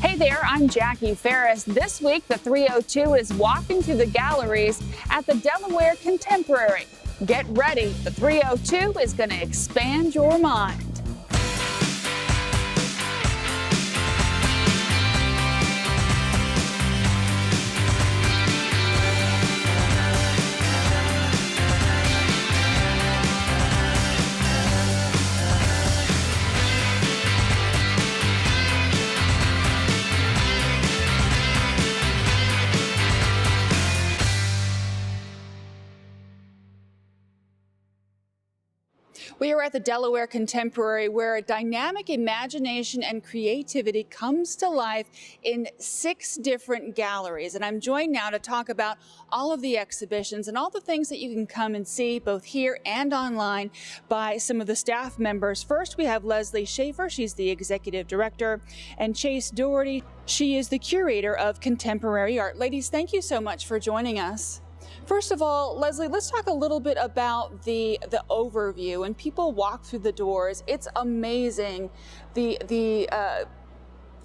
Hey there, I'm Jackie Ferris. This week, the 302 is walking through the galleries at the Delaware Contemporary. Get ready, the 302 is going to expand your mind. We are at the Delaware Contemporary, where a dynamic imagination and creativity comes to life in 6 different galleries. And I'm joined now to talk about all of the exhibitions and all the things that you can come and see both here and online by some of the staff members. First, we have Leslie Schaefer. She's the executive director, and Chase Doherty. She is the curator of contemporary art. Ladies, thank you so much for joining us. First of all, Leslie, let's talk a little bit about the overview. When people walk through the doors, it's amazing the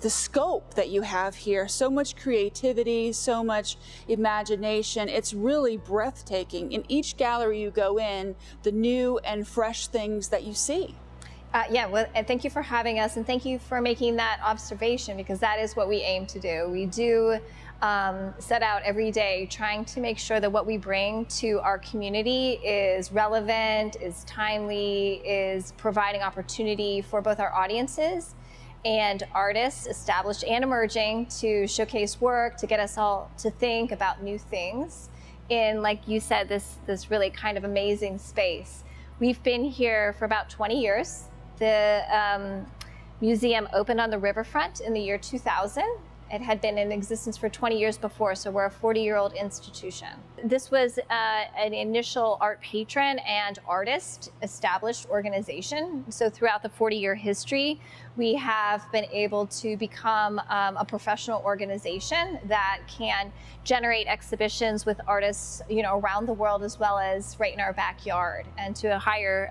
scope that you have here. So much creativity, so much imagination. It's really breathtaking. In each gallery you go in, the new and fresh things that you see. And thank you for having us, and thank you for making that observation, because that is what we aim to do. We do set out every day trying to make sure that what we bring to our community is relevant, is timely, is providing opportunity for both our audiences and artists, established and emerging, to showcase work, to get us all to think about new things in, like you said, this really kind of amazing space. We've been here for about 20 years. The museum opened on the riverfront in the year 2000. It had been in existence for 20 years before, so we're a 40-year-old institution. This was an initial art patron and artist established organization. So throughout the 40-year history, we have been able to become a professional organization that can generate exhibitions with artists, around the world, as well as right in our backyard, and to hire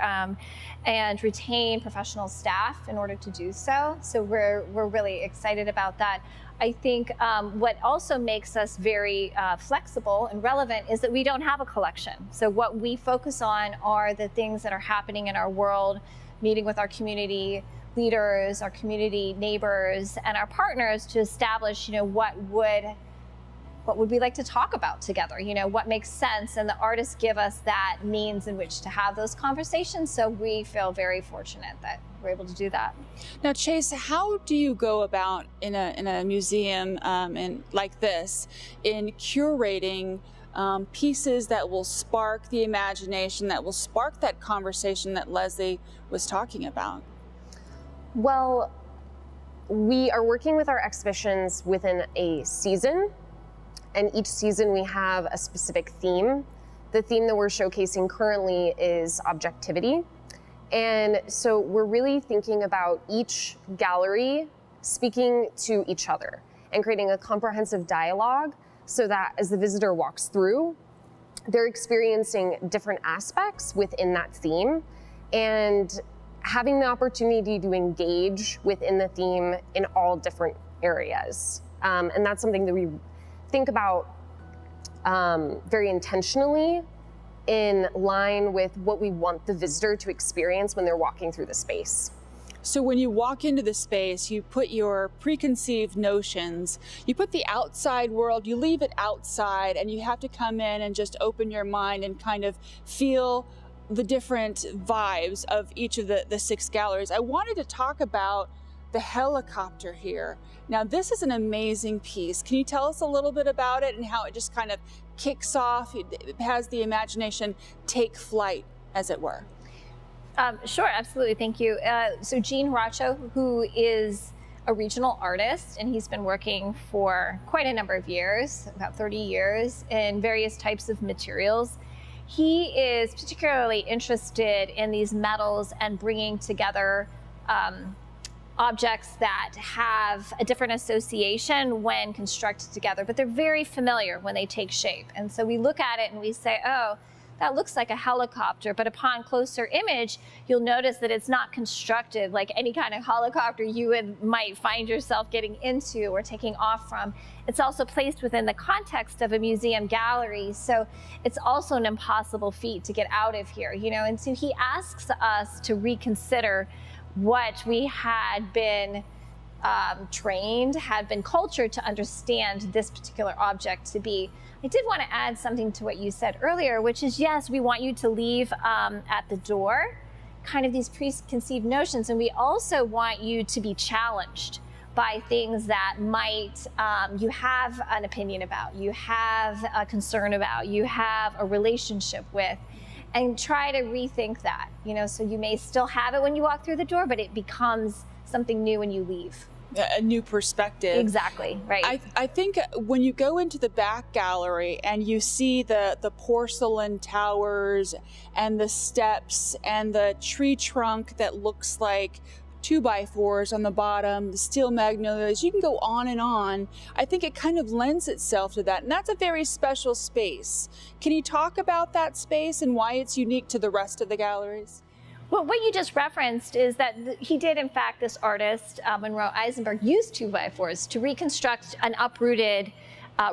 and retain professional staff in order to do so. So we're really excited about that. I think what also makes us very flexible and relevant is that we don't have a collection. So what we focus on are the things that are happening in our world, meeting with our community leaders, our community neighbors, and our partners to establish, what would we like to talk about together? What makes sense, and the artists give us that means in which to have those conversations. So we feel very fortunate that we're able to do that. Now, Chase, how do you go about in a museum and like this in curating pieces that will spark the imagination, that will spark that conversation that Leslie was talking about? Well, we are working with our exhibitions within a season, and each season we have a specific theme. The theme that we're showcasing currently is objectivity. And so we're really thinking about each gallery speaking to each other and creating a comprehensive dialogue, so that as the visitor walks through, they're experiencing different aspects within that theme and having the opportunity to engage within the theme in all different areas. And that's something that we think about very intentionally, in line with what we want the visitor to experience when they're walking through the space. So when you walk into the space, you put your preconceived notions, you put the outside world, you leave it outside, and you have to come in and just open your mind and kind of feel the different vibes of each of the 6 galleries. I wanted to talk about the helicopter here. Now, this is an amazing piece. Can you tell us a little bit about it and how it just kind of kicks off, it has the imagination take flight, as it were? Sure, absolutely, thank you. So Gene Racho, who is a regional artist, and he's been working for quite a number of years, about 30 years, in various types of materials. He is particularly interested in these metals and bringing together objects that have a different association when constructed together, but they're very familiar when they take shape. And so we look at it and we say, oh, that looks like a helicopter, but upon closer image, you'll notice that it's not constructed like any kind of helicopter you might find yourself getting into or taking off from. It's also placed within the context of a museum gallery, so it's also an impossible feat to get out of here, and so he asks us to reconsider what we had been had been cultured to understand this particular object to be. I did want to add something to what you said earlier, which is, yes, we want you to leave at the door kind of these preconceived notions, and we also want you to be challenged by things that might you have an opinion about, you have a concern about, you have a relationship with, and try to rethink that. So you may still have it when you walk through the door, but it becomes something new when you leave. A new perspective. Exactly, right. I think when you go into the back gallery and you see the porcelain towers and the steps and the tree trunk that looks like 2x4s on the bottom, the steel magnolias, you can go on and on. I think it kind of lends itself to that. And that's a very special space. Can you talk about that space and why it's unique to the rest of the galleries? Well, what you just referenced is that he did, in fact, this artist, Monroe Eisenberg, use 2x4s to reconstruct an uprooted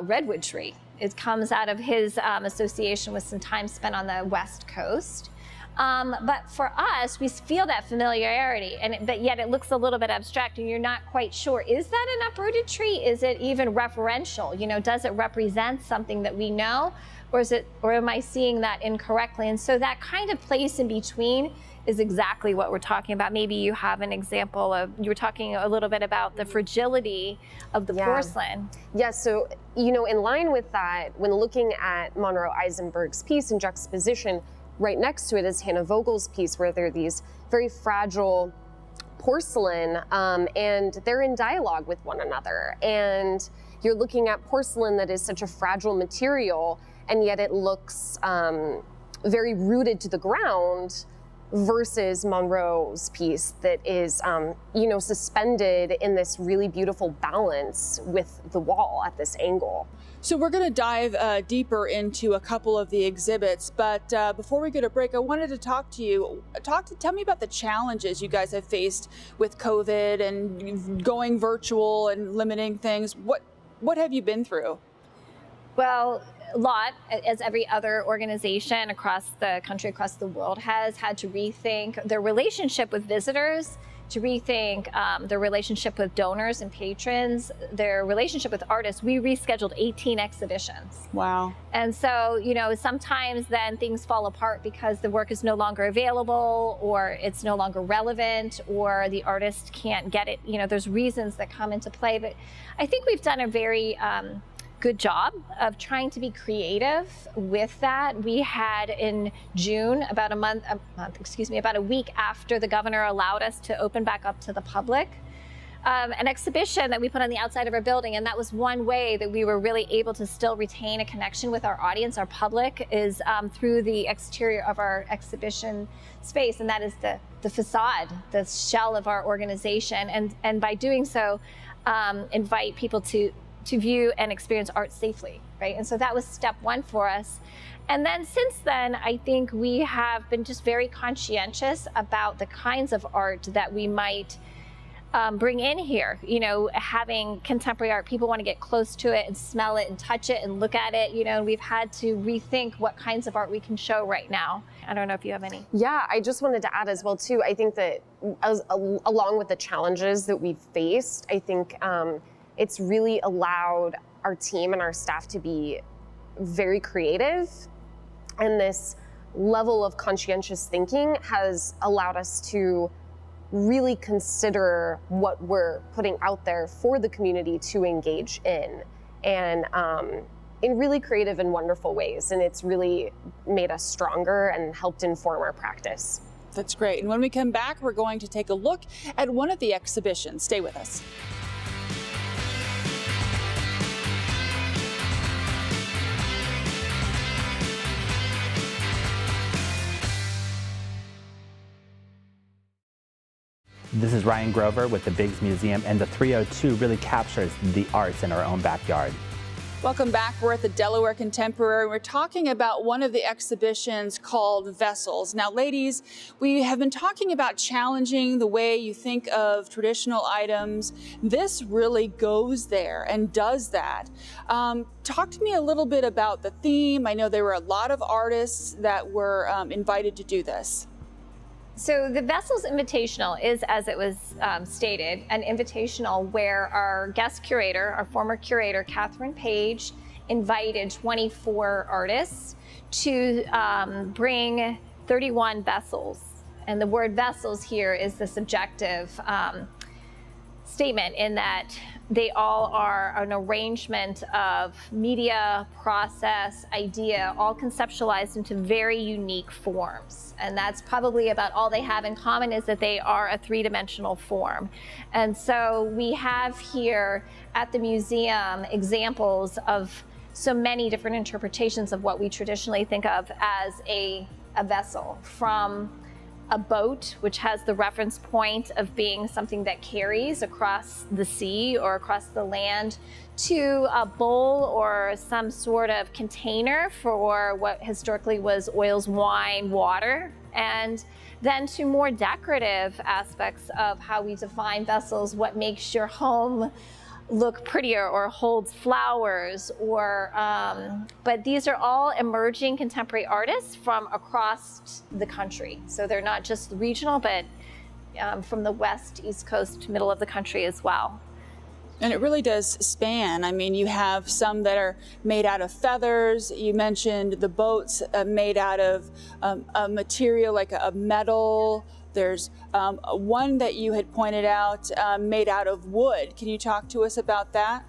redwood tree. It comes out of his association with some time spent on the West Coast. But for us, we feel that familiarity, but yet it looks a little bit abstract, and you're not quite sure, is that an uprooted tree? Is it even referential? Does it represent something that we know, or am I seeing that incorrectly? And so that kind of place in between is exactly what we're talking about. Maybe you have an example of, you were talking a little bit about the fragility of the porcelain. Yeah, so, in line with that, when looking at Monroe Eisenberg's piece in juxtaposition, right next to it is Hannah Vogel's piece, where there are these very fragile porcelain, and they're in dialogue with one another. And you're looking at porcelain that is such a fragile material, and yet it looks very rooted to the ground, versus Monroe's piece that is, suspended in this really beautiful balance with the wall at this angle. So we're going to dive deeper into a couple of the exhibits, but before we go to break, I wanted to talk to you. Tell me about the challenges you guys have faced with COVID and going virtual and limiting things. What have you been through? Well, a lot, as every other organization across the country, across the world, has had to rethink their relationship with visitors, to rethink their relationship with donors and patrons, their relationship with artists. We rescheduled 18 exhibitions. Wow. And so, sometimes then things fall apart because the work is no longer available, or it's no longer relevant, or the artist can't get it. There's reasons that come into play. But I think we've done a very good job of trying to be creative with that. We had in June, about a week after the governor allowed us to open back up to the public, an exhibition that we put on the outside of our building. And that was one way that we were really able to still retain a connection with our audience, our public, is through the exterior of our exhibition space. And that is the facade, the shell of our organization. And by doing so, invite people to view and experience art safely, right? And so that was step one for us. And then since then, I think we have been just very conscientious about the kinds of art that we might bring in here. Having contemporary art, people want to get close to it and smell it and touch it and look at it. And we've had to rethink what kinds of art we can show right now. I don't know if you have any. Yeah, I just wanted to add as well too, I think that along with the challenges that we've faced, I think it's really allowed our team and our staff to be very creative. And this level of conscientious thinking has allowed us to really consider what we're putting out there for the community to engage in, and in really creative and wonderful ways. And it's really made us stronger and helped inform our practice. That's great. And when we come back, we're going to take a look at one of the exhibitions. Stay with us. This is Ryan Grover with the Biggs Museum, and the 302 really captures the arts in our own backyard. Welcome back. We're at the Delaware Contemporary. We're talking about one of the exhibitions called Vessels. Now, ladies, we have been talking about challenging the way you think of traditional items. This really goes there and does that. Talk to me a little bit about the theme. I know there were a lot of artists that were invited to do this. So the Vessels Invitational is, as it was stated, an invitational where our guest curator, our former curator, Catherine Page, invited 24 artists to bring 31 vessels. And the word vessels here is the subjective statement in that they all are an arrangement of media, process, idea, all conceptualized into very unique forms. And that's probably about all they have in common, is that they are a three-dimensional form. And so we have here at the museum examples of so many different interpretations of what we traditionally think of as a vessel, from a boat, which has the reference point of being something that carries across the sea or across the land, to a bowl or some sort of container for what historically was oils, wine, water, and then to more decorative aspects of how we define vessels, what makes your home look prettier or holds flowers, or but these are all emerging contemporary artists from across the country. So they're not just regional, but from the west, east coast, middle of the country as well. And it really does span. I mean, you have some that are made out of feathers. You mentioned the boats made out of a material like a metal. There's one that you had pointed out made out of wood. Can you talk to us about that?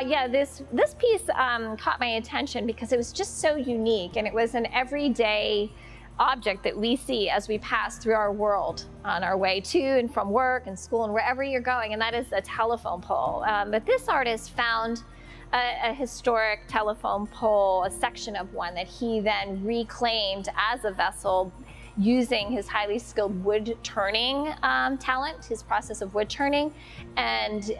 Yeah, this piece caught my attention because it was just so unique, and it was an everyday object that we see as we pass through our world on our way to and from work and school and wherever you're going, and that is a telephone pole. But this artist found a historic telephone pole, a section of one that he then reclaimed as a vessel, using his highly skilled wood turning talent, his process of wood turning, and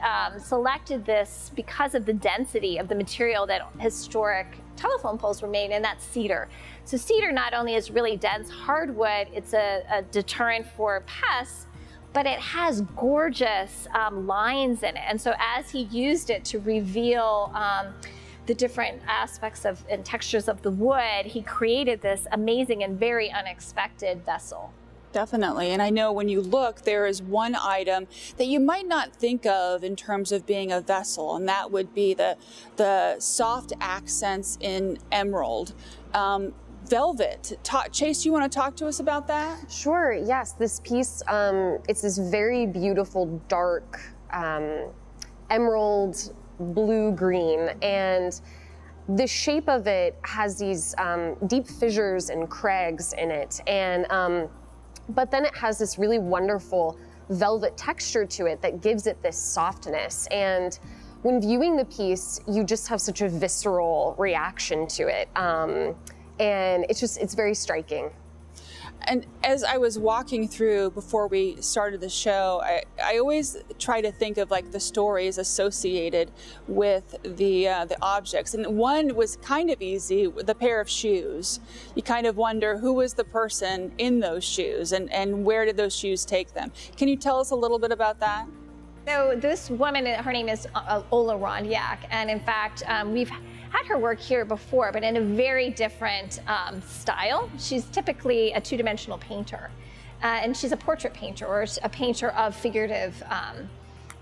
selected this because of the density of the material that historic telephone poles were made, and that's cedar. So cedar not only is really dense hardwood, it's a deterrent for pests, but it has gorgeous lines in it. And so as he used it to reveal the different aspects of and textures of the wood, he created this amazing and very unexpected vessel. Definitely. And I know when you look, there is one item that you might not think of in terms of being a vessel, and that would be the soft accents in emerald. Velvet. Chase, you want to talk to us about that? Sure, yes. This piece, it's this very beautiful, dark emerald blue-green, and the shape of it has these deep fissures and crags in it, and but then it has this really wonderful velvet texture to it that gives it this softness. And when viewing the piece, you just have such a visceral reaction to it, and it's very striking. And as I was walking through before we started the show, I always try to think of like the stories associated with the objects. And one was kind of easy, the pair of shoes. You kind of wonder who was the person in those shoes and where did those shoes take them. Can you tell us a little bit about that? So this woman, her name is Ola Rondiak, and in fact, we've had her work here before, but in a very different style. She's typically a two-dimensional painter, and she's a portrait painter, or a painter of figurative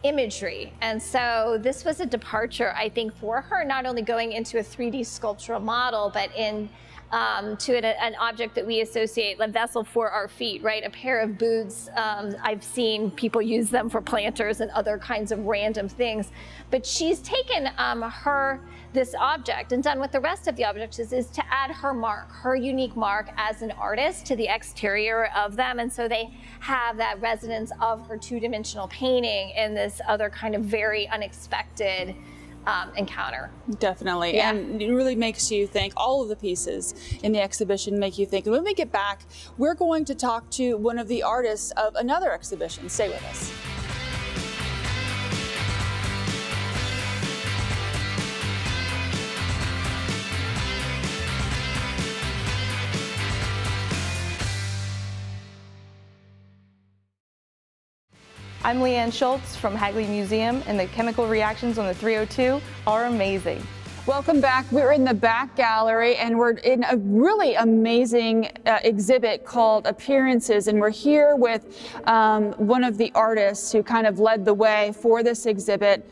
imagery. And so this was a departure, I think, for her, not only going into a 3D sculptural model, but in to an object that we associate, a vessel for our feet, right? A pair of boots. I've seen people use them for planters and other kinds of random things. But she's taken this object and done what the rest of the object is to add her mark, her unique mark as an artist to the exterior of them. And so they have that resonance of her two-dimensional painting in this other kind of very unexpected encounter. Definitely. Yeah. And it really makes you think. All of the pieces in the exhibition make you think. And when we get back, we're going to talk to one of the artists of another exhibition. Stay with us. I'm Leanne Schultz from Hagley Museum, and the chemical reactions on the 302 are amazing. Welcome back. We're in the back gallery and we're in a really amazing exhibit called Appearances. And we're here with one of the artists who kind of led the way for this exhibit,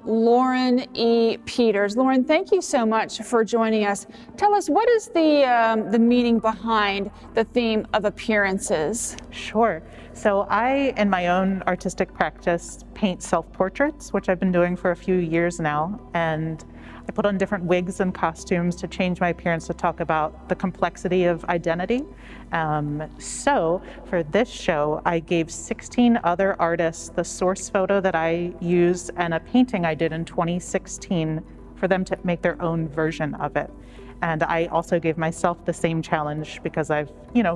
Lauren E. Peters. Lauren, thank you so much for joining us. Tell us, what is the meaning behind the theme of appearances? Sure. So I, in my own artistic practice, paint self-portraits, which I've been doing for a few years now. And I put on different wigs and costumes to change my appearance, to talk about the complexity of identity. So for this show, I gave 16 other artists the source photo that I used and a painting I did in 2016 for them to make their own version of it. And I also gave myself the same challenge because I've,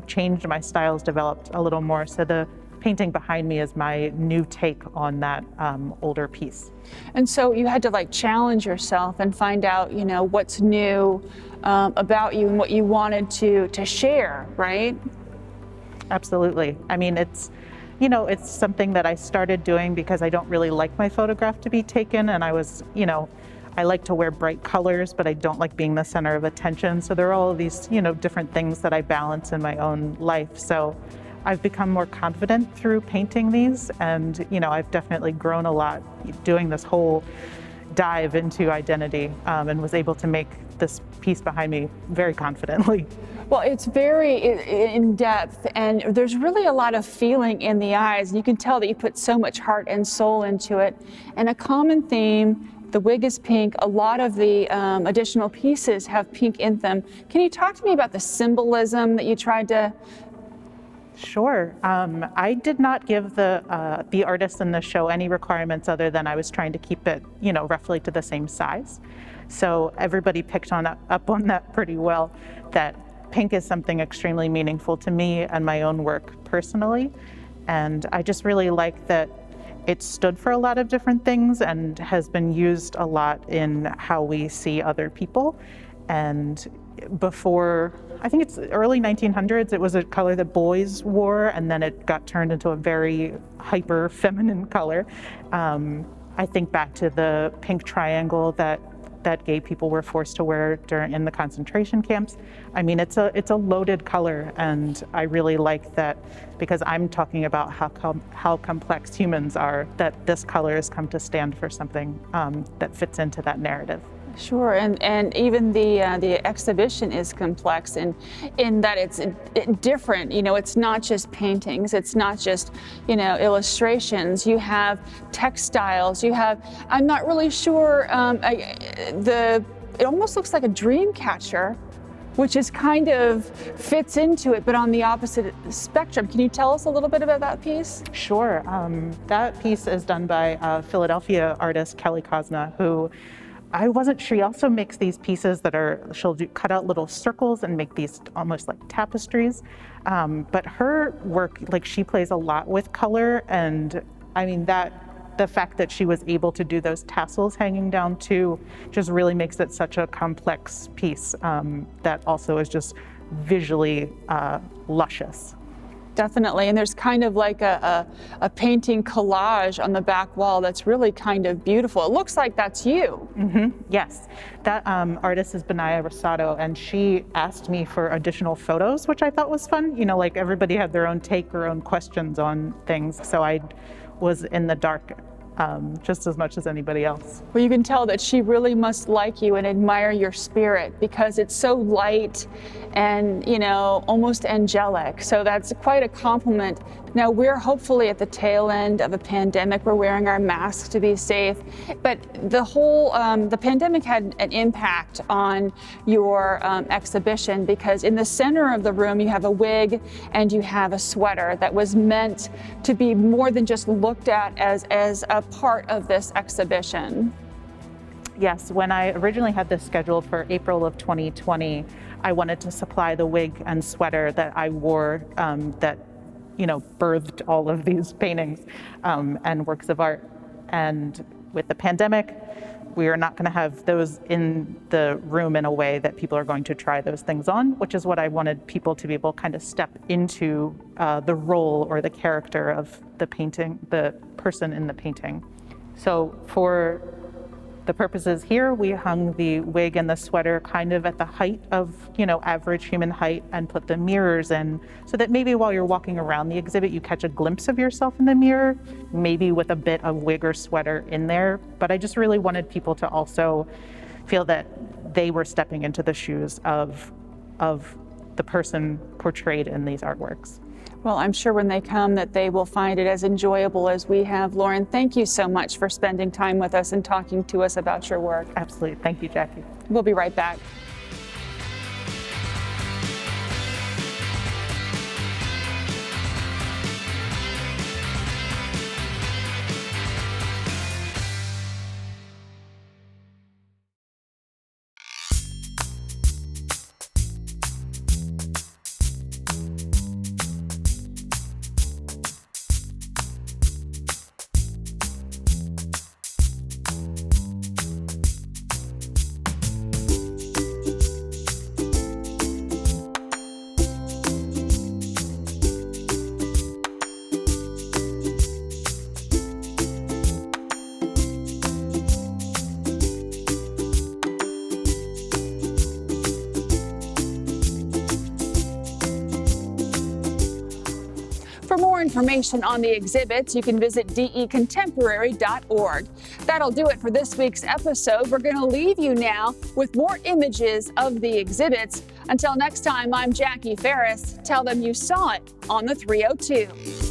changed my styles, developed a little more. So the painting behind me is my new take on that older piece. And so you had to challenge yourself and find out, what's new about you and what you wanted to share, right? Absolutely. I mean, it's something that I started doing because I don't really like my photograph to be taken, and I was, I like to wear bright colors, but I don't like being the center of attention. So there are all of these, different things that I balance in my own life. So I've become more confident through painting these, and I've definitely grown a lot doing this whole dive into identity, and was able to make this piece behind me very confidently. Well, it's very in depth, and there's really a lot of feeling in the eyes. You can tell that you put so much heart and soul into it. And a common theme, the wig is pink. A lot of the additional pieces have pink in them. Can you talk to me about the symbolism that you tried to? Sure. I did not give the artists in the show any requirements other than I was trying to keep it, roughly to the same size. So everybody picked up on that pretty well, that pink is something extremely meaningful to me and my own work personally. And I just really like that it stood for a lot of different things and has been used a lot in how we see other people. And before, I think it's early 1900s, it was a color that boys wore, and then it got turned into a very hyper feminine color. I think back to the pink triangle that gay people were forced to wear in the concentration camps. I mean, it's a loaded color, and I really like that because I'm talking about how complex humans are, that this color has come to stand for something that fits into that narrative. Sure, and even the exhibition is complex in that it's different. It's not just paintings. It's not just illustrations. You have textiles. You have. I'm not really sure. It almost looks like a dream catcher, which is kind of fits into it, but on the opposite spectrum. Can you tell us a little bit about that piece? Sure. That piece is done by Philadelphia artist Kelly Kosna, who I wasn't sure. She also makes these pieces that she'll cut out little circles and make these almost like tapestries. But her work, she plays a lot with color, and I mean the fact that she was able to do those tassels hanging down too just really makes it such a complex piece that also is just visually luscious. Definitely, and there's kind of like a painting collage on the back wall that's really kind of beautiful. It looks like that's you. Mm-hmm. Yes, that artist is Benaya Rosado, and she asked me for additional photos, which I thought was fun. Everybody had their own take or own questions on things, so I was in the dark just as much as anybody else. Well, you can tell that she really must like you and admire your spirit because it's so light and, almost angelic. So that's quite a compliment. Now, we're hopefully at the tail end of a pandemic. We're wearing our masks to be safe. But the pandemic had an impact on your exhibition because in the center of the room, you have a wig and you have a sweater that was meant to be more than just looked at as a part of this exhibition. Yes, when I originally had this scheduled for April of 2020, I wanted to supply the wig and sweater that I wore that birthed all of these paintings and works of art. And with the pandemic, We are not going to have those in the room in a way that people are going to try those things on, which is what I wanted people to be able to kind of step into the role or the character of the painting, the person in the painting. So for the purposes here, we hung the wig and the sweater kind of at the height of, average human height, and put the mirrors in so that maybe while you're walking around the exhibit, you catch a glimpse of yourself in the mirror, maybe with a bit of wig or sweater in there. But I just really wanted people to also feel that they were stepping into the shoes of the person portrayed in these artworks. Well, I'm sure when they come that they will find it as enjoyable as we have. Lauren, thank you so much for spending time with us and talking to us about your work. Absolutely. Thank you, Jackie. We'll be right back. For more information on the exhibits, you can visit decontemporary.org. That'll do it for this week's episode. We're going to leave you now with more images of the exhibits. Until next time, I'm Jackie Ferris. Tell them you saw it on the 302.